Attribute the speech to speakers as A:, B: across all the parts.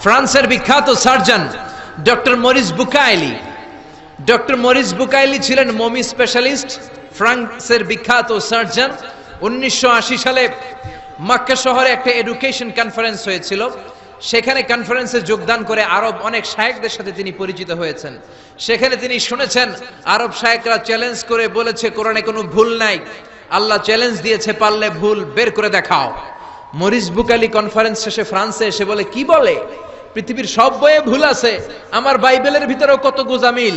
A: ফ্রান্সের বিখ্যাত surgeon doctor Morris Bucaille. Doctor Morris Bucaille ছিলেন মমি স্পেশালিস্ট, ফ্রান্সের বিখ্যাত সার্জন। 1980 সালে মক্কা শহরে একটা এডুকেশন কনফারেন্স হয়েছিল। সেখানে কনফারেন্সে যোগদান করে আরব অনেক শায়েখদের সাথে তিনি পরিচিত হয়েছেন। সেখানে তিনি শুনেছেন আরব শায়েখরা চ্যালেঞ্জ করে বলেছে কোরআনে কোনো ভুল নাই। আল্লাহ চ্যালেঞ্জ দিয়েছে, পারলে ভুল বের করে দেখাও। মরিস বুকাইলি কনফারেন্স শেষে ফ্রান্সে এসে বলে, কি বলে, পৃথিবীর সব বইয়ে ভুল আছে, আমার বাইবেলের ভিতরেও কত গোজামিল,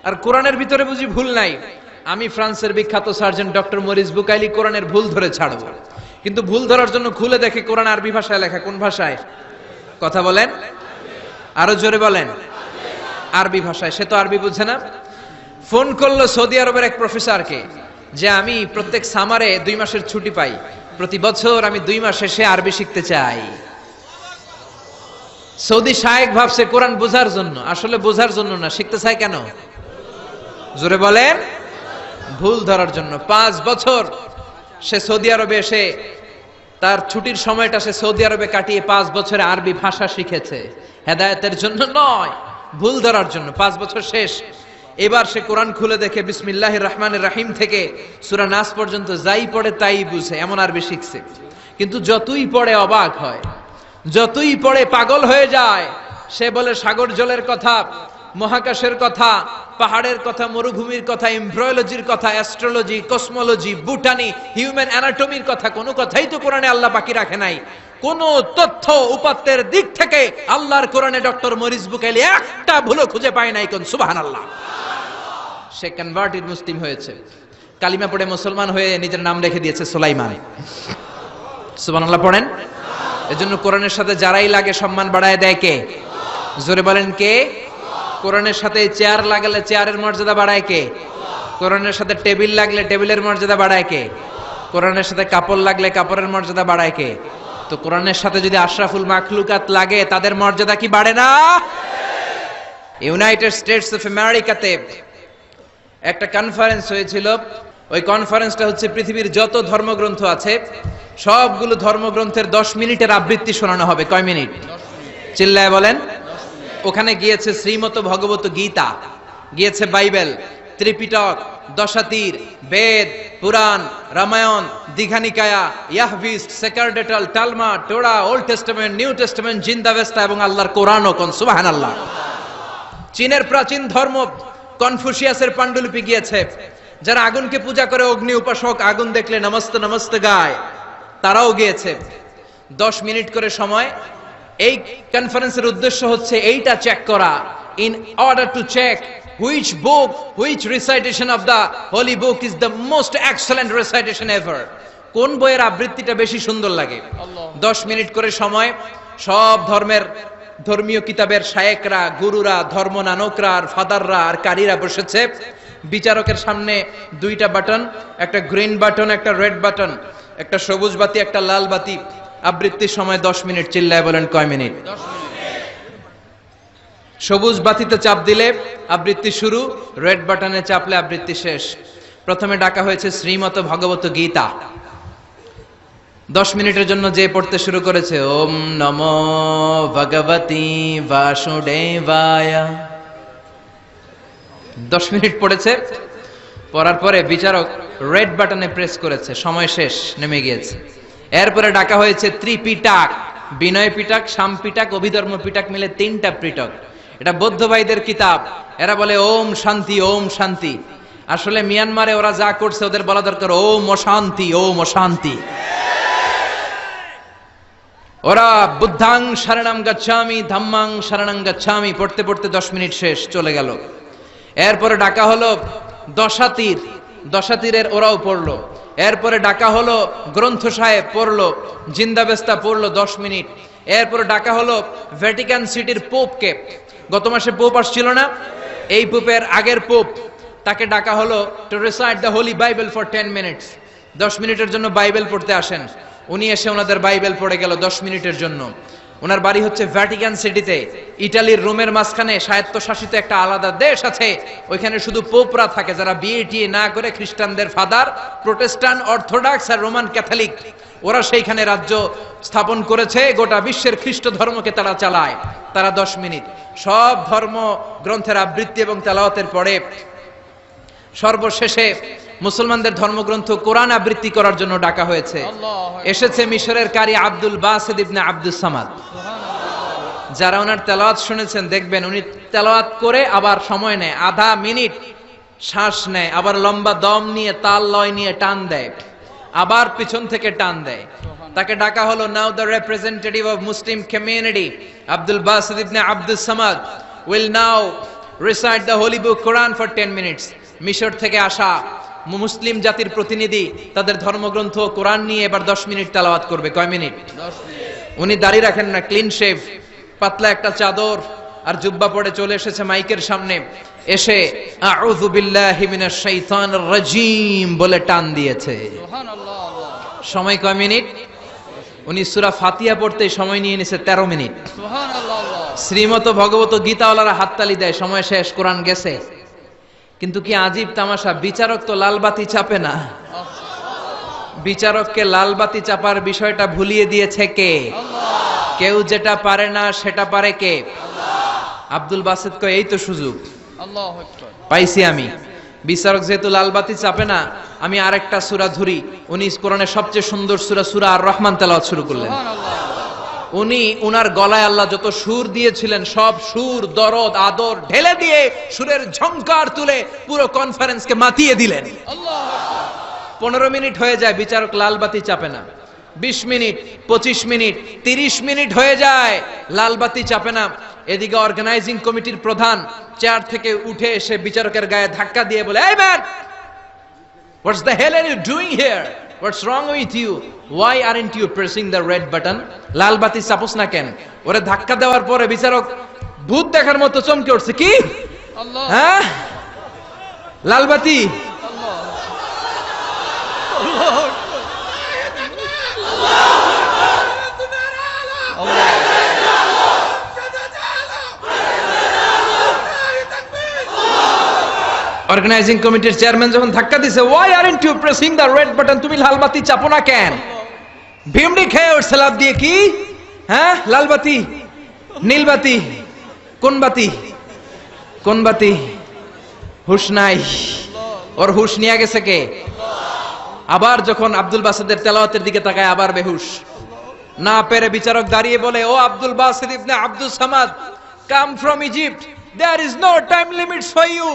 A: আর কোরআনের ভিতরে বুঝি ভুল নাই। আমি ফ্রান্সের বিখ্যাত সার্জন ডক্টর মরিস বুকাইলি কোরআনের ভুল ধরে ছাড়ব। কিন্তু ভুল ধরার জন্য খুলে দেখে কোরআন আরবি ভাষায় লেখা। কোন ভাষায়? কথা বলেন, আরো জোরে বলেন। আরবি ভাষায়। সে তো আরবি বুঝে না। ফোন করলো সৌদি আরবের এক প্রফেসরকে যে আমি প্রত্যেক সামারে 2 মাসের ছুটি পাই, প্রতি বছর আমি 2 মাস এসে আরবি শিখতে চাই। সৌদি শায়েখ ভাবছে কোরআন বোঝার জন্য, আসলে বোঝার জন্য না। শিখতে চায় কেন? জোরে বলেন। ভুল ধরার জন্য। 5 বছর সে সৌদি আরবে এসে তার ছুটির সময়টা সে সৌদি আরবে কাটিয়ে 5 বছরে আরবি ভাষা শিখেছে। হেদায়েতের জন্য নয়, ভুল ধরার জন্য। 5 বছর শেষ। এবার সে কোরআন খুলে দেখে বিসমিল্লাহির রহমানির রহিম থেকে সূরা নাস পর্যন্ত যাই পড়ে তাই বুঝে, এমন আরবি শিখছে। কিন্তু যতই পড়ে অবাক হয়, যতই পড়ে পাগল হয়ে যায়। সে বলে সাগর জলের কথা, মহাকাশের কথা, পাহাড়ের কথা, মরুভূমির কথা, এমব্রয়োলজির কথা, অ্যাস্ট্রোলজি, কসমোলজি, বুটানি, হিউম্যান অ্যানাটমির কথা, কোনো কথাই তো কোরআনে আল্লাহ বাকি রাখে নাই। কোন তথ্য উপাত্তের দিক থেকে আল্লাহর কোরআনে ডক্টর মরিস বুকাইলি একটা ভুলও খুঁজে পায় নাই। কোন সুবহানাল্লাহ। সে কনভার্টেড মুসলিম হয়েছে, কালিমা পড়ে মুসলমান হয়ে নিজের নাম রেখে দিয়েছে সুলাইমান। সুবহানাল্লাহ পড়েন। এজন্য কোরআনের সাথে যারাই লাগে সম্মান বাড়ায় দেয় কে? জোরে বলেন কে? কোরআনের সাথে চেয়ার লাগালে চেয়ারের মর্যাদা বাড়ায় কে? কোরআনের সাথে টেবিল লাগলে টেবিলের মর্যাদা বাড়ায় কে? কোরআনের সাথে কাপড় লাগলে কাপড়ের মর্যাদা বাড়ায় কে? তো কোরআনের সাথে যদি আশরাফুল মাখলুকাত লাগে তাদের মর্যাদা কি বাড়ে না? ইউনাইটেড স্টেটস অফ আমেরিকাতে একটা কনফারেন্স হয়েছিল। ওই কনফারেন্সটা হচ্ছে পৃথিবীর যত ধর্মগ্রন্থ আছে সবগুলো ধর্মগ্রন্থের 10 মিনিটের আবৃত্তি শোনানো হবে। কয় মিনিট? চিল্লায় বলেন। ওখানে গিয়েছে শ্রীমত ভগবত গীতা, গিয়েছে বাইবেল, ত্রিপিটক, দশাতীর, বেদ, পুরাণ, রামায়ণ, দীঘানিকায়া, ইয়াহভিস্ট, সেকারডেটাল, Talmud, Torah, Old Testament, New Testament, Zend Avesta এবং আল্লাহর কোরআনও। কোন সুবহানাল্লাহ। চীনের প্রাচীন ধর্ম কনফুসিয়াসের পাণ্ডুলিপি গিয়েছে। যারা আগুনকে পূজা করে, অগ্নি উপাসক, আগুন দেখলে নমস্তে নমস্তে গায়, তারাও গিয়েছে। 10 মিনিট করে সময়। এই কনফারেন্সের উদ্দেশ্য হচ্ছে এইটা চেক করা, in order to check which book, which recitation of the holy book is the most excellent recitation ever. কোন বইয়ের আবৃত্তিটা বেশি সুন্দর লাগে। 10 মিনিট করে সময়। সব ধর্মের ধর্মীয় কিতাবের শায়েকরা, গুরুরা, ধর্মনানকরা আর ফাদাররা আর কারীরা বসেছে। বিচারকের সামনে 2টা বাটন, একটা গ্রিন বাটন, একটা রেড বাটন, একটা সবুজ বাতি, একটা লাল বাতি। আবৃত্তির সময় 10 মিনিট। চিল্লায় বলেন কয় মিনিট? 10 মিনিট। সবুজ বাতিতে চাপ দিলে আবৃত্তি শুরু, রেড বাটনে চাপলে আবৃত্তি শেষ। প্রথমে ডাকা হয়েছে শ্রীমত ভগবত গীতা। 10 মিনিটের জন্য যে পড়তে শুরু করেছে, ওম নমো ভগবতি বাসুদেবায়। 10 মিনিট পড়েছে। পড়ার পরে বিচারক রেড বাটনে প্রেস করেছে, সময় শেষ, নেমে গিয়েছে। এরপরে ডাকা হয়েছে ত্রিপিটক, বিনয় পিটক, শাম পিটক, অভিধর্ম পিটক মিলে 3টা পিটক। এটা বৌদ্ধ ভাইদের কিতাব। এরা বলে ওম শান্তি, ওম শান্তি। আসলে মিয়ানমারে ওরা যা করছে ওদের বলা দরকার ওম অশান্তি, ওম অশান্তি। ওরা বুদ্ধাং শরণং গচ্ছামি, ধাম্মাং শরণং গচ্ছামি পড়তে পড়তে 10 মিনিট শেষ, চলে গেল। এরপরে ডাকা হলো দশাতীর, দশাতীরের ওরাও পড়লো। এরপরে ডাকা হলো গ্রন্থ সাহেব, পড়লো। জিন্দাবেস্তা পড়লো 10 মিনিট। এরপরে ডাকা হলো ভ্যাটিকান সিটির পোপকে। গত মাসে পোপ আসছিল না? এই পোপের আগের পোপ, তাকে ডাকা হলো to recite the Holi Bible for 10 minutes. 10 মিনিটের জন্য বাইবেল পড়তে আসেন। উনি এসে ওনাদের বাইবেল পড়ে গেল 10 মিনিটের জন্য। ওনার বাড়ি হচ্ছে ভ্যাটিকান সিটিতে, ইটালির রোমের মাঝখানে স্বায়ত্তশাসিত একটা আলাদা দেশ আছে। ওইখানে শুধু পোপরা থাকে, যারা বিয়ে টিয়ে না করে খ্রিস্টানদের ফাদার, প্রোটেস্টান্ট, অর্থোডক্স আর রোমান ক্যাথলিক ওরা সেইখানে রাজ্য স্থাপন করেছে, গোটা বিশ্বের খ্রিস্ট ধর্মকে তারা চালায়। তারা 10 মিনিট সব ধর্ম গ্রন্থের আবৃত্তি এবং তেলাওয়াতের পরে সর্বশেষে মুসলমানদের ধর্মগ্রন্থ কোরআন আবৃত্তি করার জন্য ডাকা হয়েছে। এসেছে মিশরের কারি আব্দুল বাসিত ইবনে আব্দুস সামাদ। যারা ওনার তেলাওয়াত শুনেছেন দেখবেন উনি তেলাওয়াত করে আবার সময় নেয়, আধা মিনিট শ্বাস নেয়, আবার লম্বা দম নিয়ে তাল লয় নিয়ে টান দেয়, আবার পিছন থেকে টান দেয়। তাকে ডাকা হলো, now the representative of Muslim community Abdul Basit Ibne Abdus Samad will now recite the holy book Quran for 10 minutes. মিশর থেকে আসা মুসলিম জাতির প্রতিনিধি তাদের ধর্মগ্রন্থ কোরআন নিয়ে এবার 10 মিনিট তেলাওয়াত করবে। কয় মিনিট? 10 মিনিট। উনি দাড়ি রাখেন না, ক্লিন শেভ, পাতলা একটা চাদর আর জুব্বা পরে চলে এসেছে মাইকের সামনে, এসে আউযু বিল্লাহি মিনাশ শাইতানির রাজিম বলে টান দিয়েছে। সুবহানাল্লাহ। সময় কয় মিনিট? উনি সূরা ফাতিহা পড়তে সময় নিয়ে নিয়েছে 13 মিনিট। সুবহানাল্লাহ। শ্রীমত ভগবত গীতাওয়ালারা হাততালি দেয়, সময় শেষ, কোরআন গেছে। কিন্তু কি আজীব তামাশা, বিচারক তো লালবাতি চাপে না। বিচারককে লালবাতি চাপার বিষয়টা ভুলিয়ে দিয়েছে কে? কেউ যেটা পারে না সেটা পারে কে? আব্দুল বাসিত কয় এই তো সুযোগ পাইছি আমি। বিচারক যেহেতু লালবাতি চাপে না, আমি আরেকটা সূরা ধরি। উনি কোরআনের সবচেয়ে সুন্দর সূরা আর রহমান তেলাওয়াত শুরু করলেন। উনি উনার গলায় আল্লাহ যত সুর দিয়েছিলেন সব সুর, দরদ, আদর ঢেলে দিয়ে সুরের ঝংকার তুলে পুরো কনফারেন্সকে মাতিয়ে দিলেন। 15 মিনিট হয়ে যায়, বিচারক লালবাতি চাপে না। 20 মিনিট, 25 মিনিট, 30 মিনিট হয়ে যায়, লালবাতি চাপে না। এদিকে অর্গানাইজিং কমিটির প্রধান চেয়ার থেকে উঠে এসে বিচারকের গায়ে ধাক্কা দিয়ে বলে, এই man, what's the hell are you doing here? What's wrong with you? Why aren't you pressing the red button? লাল বাতি চাপোস না কেন? ওরে ধাক্কা দেওয়ার পরে বিচারক ভূত দেখার মতো চমকে উঠছে, কি আল্লাহ, হ্যাঁ লাল বাতি। অর্গানাইজিং কমিটির চেয়ারম্যান যখন ধাক্কা দিছে, why aren't you pressing the red button? তুমি লাল বাতি চাপো না কেন? ভিমড়ি খেয়ে উঠছে লাভ দিয়ে, কি হ্যাঁ লাল বাতি, নীল বাতি, কোন বাতি? কোন বাতি? হুশ নাই, ওর হুশ নিয়ে গেছে কে? আবার যখন আব্দুল বাসিতের তেলাওয়াতের দিকে তাকায় আবার বেহুশ। না পেরে বিচারক দাঁড়িয়ে বলে, ও Abdul Basit Ibne Abdus Samad, come from Egypt, there is no time limits for you,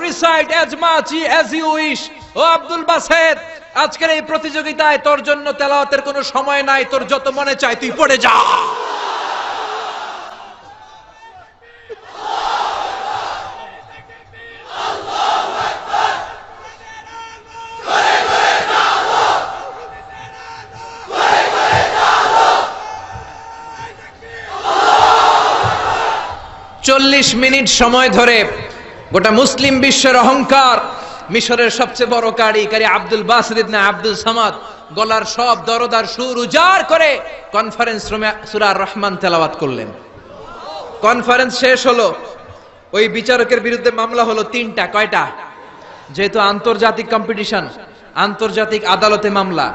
A: recite as much as you wish. ও আব্দুল বাসিত, আজকের এই প্রতিযোগিতায় তোর জন্য তেলাওয়াতের কোনো সময় নাই, তোর যত মনে চায় তুই পড়ে যা। চল্লিশ মিনিট সময় ধরে গোটা মুসলিম বিশ্বের অহংকার, মিশরের সবচেয়ে বড় কারি আব্দুল বাসিত ইবনে আব্দুল সামাদ গলার সব দরদার সুর উজাড় করে কনফারেন্স রুমে সূরা আর রহমান তেলাওয়াত করলেন। কনফারেন্স শেষ হলো, ওই বিচারকের বিরুদ্ধে মামলা হলো 3টা। কয়টা? যেহেতু আন্তর্জাতিক কম্পিটিশন, আন্তর্জাতিক আদালতে মামলা,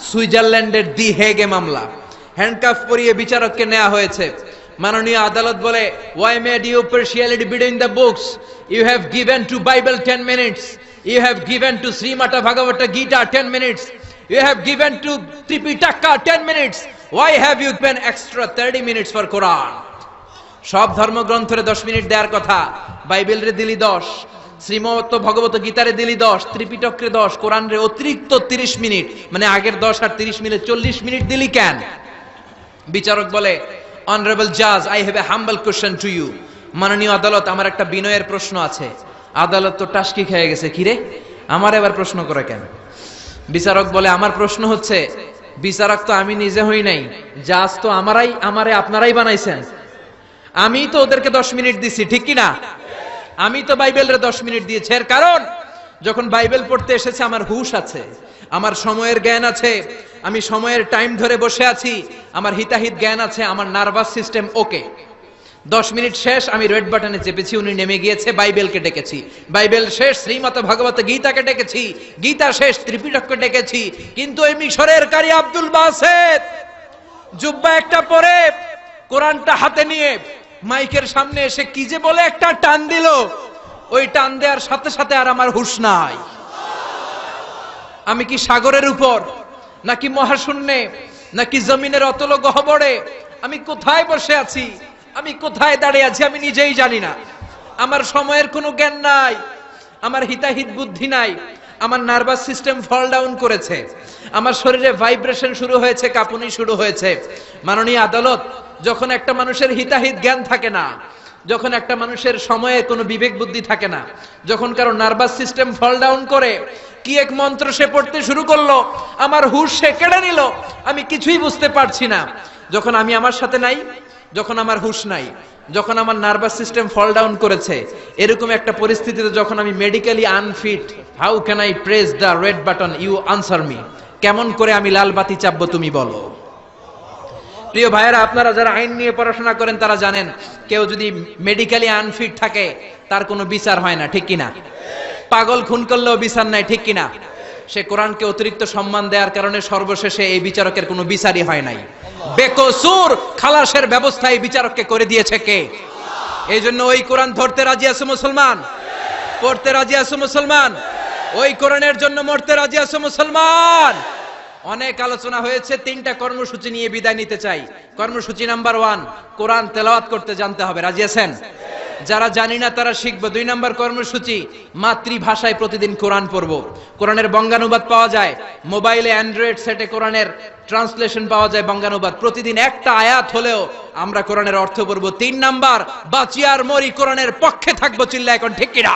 A: সুইজারল্যান্ডের দি হেগে মামলা। হ্যান্ডকাফ পরিয়ে বিচারককে নেওয়া হয়েছে। মাননীয় আদালত বলে, why made you partiality between the books? You have given to Bible 10 minutes. You have given to Srimata Bhagavata Gita 10 minutes. You have given to Tripitaka 10 minutes. Why have you given extra 30 minutes for Quran? সব ধর্মগ্রন্থরে 10 minute দেওয়ার কথা, বাইবেলরে দিলি 10, শ্রীমত ভগবত গীতারে দিলি 10, ত্রিপিটকরে 10, কোরআনরে অতিরিক্ত 30 minute, মানে আগের 10 আর 30 minute 40 minute দিলি কেন? বিচারক বলে, Honorable Judge, I have a humble question to you. মাননীয় আদালত, আমার একটা বিনয়ের প্রশ্ন আছে। আদালত তো টাসকি খেয়ে গেছে, কিরে আমার এবার প্রশ্ন করে কেন? বিচারক বলে, আমার প্রশ্ন হচ্ছে, বিচারক তো আমি নিজে হই নাই, জাজ তো আমারে আপনারাই বানাইছেন। আমি তো ওদেরকে 10 মিনিট দিছি, ঠিক কি না? আমি তো বাইবেলরে 10 মিনিট দিয়েছি। এর কারণ, যখন বাইবেল পড়তে এসেছে আমার হুশ আছে, আমার সময়ের জ্ঞান আছে, আমি সময়ের টাইম ধরে বসে আছি, আমার হিতাহিত জ্ঞান আছে, আমার নার্ভাস সিস্টেম ওকে। 10 মিনিট শেষ, আমি রেড বাটনে চেপেছি, উনি নেমে গিয়েছে, বাইবেলকে ডেকেছি, বাইবেল শেষ, শ্রীমত ভগবত গীতাকে ডেকেছি, গীতা শেষ, ত্রিপিটককে ডেকেছি, কিন্তু এই মিশরের কারি আব্দুল বাসেত জুব্বা একটা পরে কোরআনটা হাতে নিয়ে মাইকের সামনে এসে কি যে বলে একটা টান দিল, ওই টান দেওয়ার সাথে সাথে আর আমার হুঁশ নাই। আমি কি সাগরের উপর, নাকি মহাশূন্যে, নাকি জমিনের অতল গহ্বরে? আমি কোথায় বসে আছি, আমি কোথায় দাঁড়িয়ে আছি, আমি নিজেই জানি না। আমার সময়ের কোনো জ্ঞান নাই, আমার হিতাহিত বুদ্ধি নাই, আমার নার্ভাস সিস্টেম ফল ডাউন করেছে, আমার শরীরে ভাইব্রেশন শুরু হয়েছে, কাঁপুনি শুরু হয়েছে। মাননীয় আদালত, যখন একটা মানুষের হিতাহিত জ্ঞান থাকে না, যখন একটা মানুষের সময়ে কোনো বিবেক বুদ্ধি থাকে না, যখন কারো নার্ভাস সিস্টেম ফল ডাউন করে, কি এক মন্ত্র সে পড়তে শুরু করলো, আমার হুঁশ সে কেড়ে নিল, আমি কিছুই বুঝতে পারছি না। যখন আমি আমার সাথে নাই, যখন আমার হুঁশ নাই, যখন আমার নার্ভাস সিস্টেম ফল ডাউন করেছে, এরকম একটা পরিস্থিতিতে যখন আমি medically unfit, how can I press the red button, you answer me? কেমন করে আমি লাল বাতি চাপবো তুমি বলো? প্রিয় ভাইয়েরা, আপনারা যারা আইন নিয়ে পড়াশোনা করেন তারা জানেন, কেউ যদি মেডিকেলি আনফিট থাকে তার কোনো বিচার হয় না, ঠিক কিনা? পাগল খুন করলেও বিচার নাই, ঠিক কিনা? সে কোরআনকে অতিরিক্ত সম্মান দেওয়ার কারণে সর্বশেষে এই বিচারকের কোনো বিচারই হয় নাই। বেকসুর খালাসের ব্যবস্থা এই বিচারককে করে দিয়েছে কে? এই জন্য ওই কোরআন ধরতে রাজি আছে মুসলমান, পড়তে রাজি আছে মুসলমান, ওই কোরআনের জন্য মরতে রাজি আছে মুসলমান। অনেক আলোচনা হয়েছে, 3টা কর্মসূচি নিয়ে বিদায় নিতে চাই। কর্মসূচি নাম্বার 1, কোরআন তেলাওয়াত করতে জানতে হবে, রাজি আছেন? যারা জানি না তারা শিখবো। 2 নম্বর কর্মসূচি, মাতৃভাষায় প্রতিদিন কোরআন পড়বো। কোরআনের বঙ্গানুবাদ পাওয়া যায় মোবাইলে, অ্যান্ড্রয়েড সেটে কোরআনের ট্রান্সলেশন পাওয়া যায় বঙ্গানুবাদ। প্রতিদিন একটা আয়াত হলেও আমরা কোরআনের অর্থ পড়বো। 3 নাম্বার, বাঁচি আর মরি কোরআনের পক্ষে থাকবো, চিল্লা এখন ঠিক কিনা?